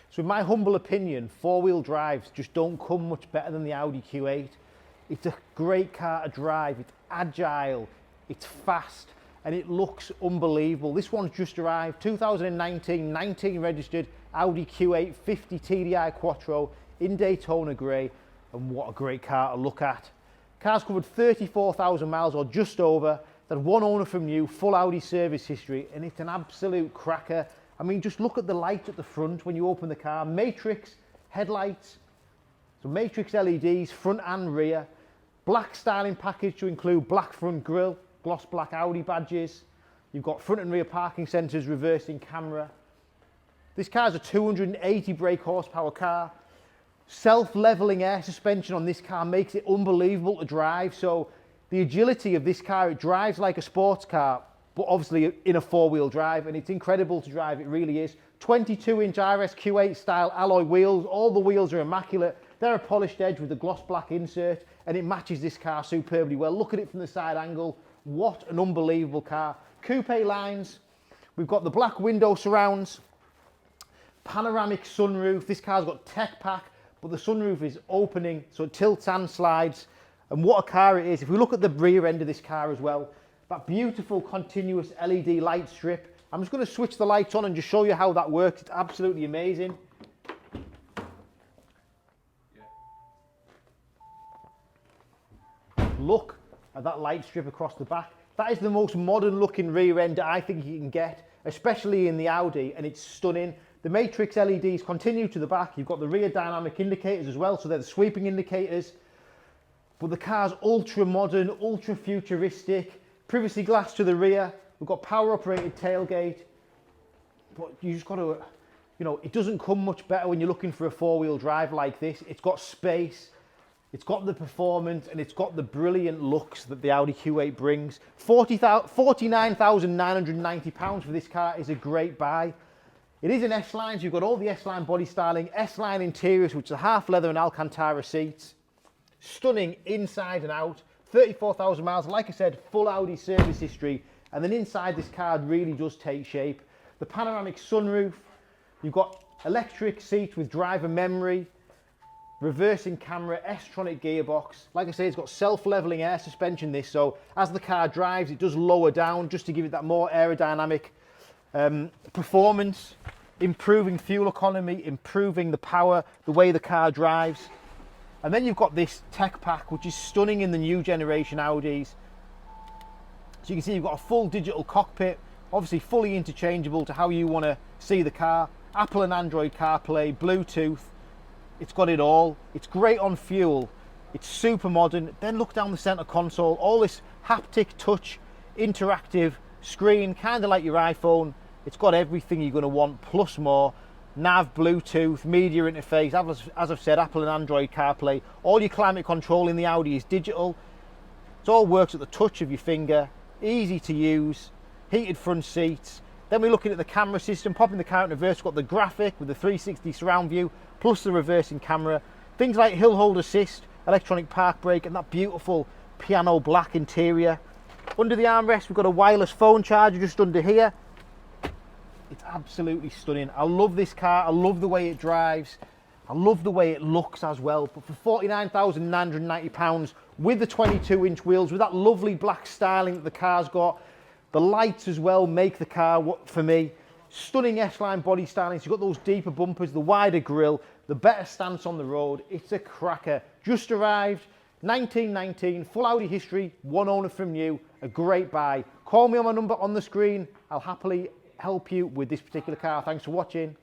So in my humble opinion, four-wheel drives just don't come much better than the Audi Q8. It's a great car to drive, it's agile, it's fast, and it looks unbelievable. This one's just arrived, 2019, 19 registered Audi Q8 50 TDI Quattro in Daytona Grey, and what a great car to look at. Car's covered 34,000 miles or just over, had one owner from new, full Audi service history, and it's an absolute cracker. I mean, just look at the light at the front when you open the car. Matrix headlights, so matrix LEDs, front and rear. Black styling package to include black front grille, gloss black Audi badges. You've got front and rear parking sensors, reversing camera. This car's a 280 brake horsepower car. Self-leveling air suspension on this car makes it unbelievable to drive. So the agility of this car, it drives like a sports car, but obviously in a four-wheel drive, and it's incredible to drive, it really is. 22-inch RSQ8 Style Alloy wheels, all the wheels are immaculate. They're a polished edge with a gloss black insert, and it matches this car superbly well. Look at it from the side angle. What an unbelievable car. Coupe lines, we've got the black window surrounds, panoramic sunroof. This car's got tech pack, but the sunroof is opening, so it tilts and slides. And what a car it is. If we look at the rear end of this car as well, that beautiful continuous LED light strip. I'm just going to switch the lights on and just show you how that works. It's absolutely amazing. Look at that light strip across the back. That is the most modern looking rear end I think you can get, especially in the Audi, and it's stunning. The matrix LEDs continue to the back. You've got the rear dynamic indicators as well, so they're the sweeping indicators. But the car's ultra modern, ultra futuristic. Privacy glass to the rear. We've got power operated tailgate. But you just got to, you know, it doesn't come much better when you're looking for a four-wheel drive like this. It's got space, it's got the performance, and it's got the brilliant looks that the Audi Q8 brings. £49,990 for this car is a great buy. It is an S-Line, so you've got all the S-Line body styling, S-Line interiors, which are half leather and Alcantara seats. Stunning inside and out, 34,000 miles, like I said, full Audi service history, and then inside this car really does take shape. The panoramic sunroof, you've got electric seats with driver memory, reversing camera, S-tronic gearbox. Like I say, it's got self-leveling air suspension this, so as the car drives, it does lower down just to give it that more aerodynamic performance, improving fuel economy, improving the power, the way the car drives. And then you've got this tech pack, which is stunning in the new generation Audis. So you can see you've got a full digital cockpit, obviously fully interchangeable to how you want to see the car. Apple and Android CarPlay, Bluetooth, it's got it all. It's great on fuel, it's super modern. Then look down the center console, all this haptic touch, interactive screen, kind of like your iPhone. It's got everything you're going to want, plus more. Nav, Bluetooth, media interface, as I've said, Apple and Android CarPlay. All your climate control in the Audi is digital. It all works at the touch of your finger, easy to use, heated front seats. Then we're looking at the camera system, popping the car in reverse, got the graphic with the 360 surround view, plus the reversing camera. Things like hill hold assist, electronic park brake, and that beautiful piano black interior. Under the armrest, we've got a wireless phone charger just under here. It's absolutely stunning. I love this car. I love the way it drives. I love the way it looks as well. But for £49,990 with the 22-inch wheels, with that lovely black styling that the car's got, the lights as well make the car, for me, stunning S-Line body styling. So you've got those deeper bumpers, the wider grille, the better stance on the road. It's a cracker. Just arrived, 1919, full Audi history, one owner from new, a great buy. Call me on my number on the screen. I'll happily help you with this particular car. Thanks for watching.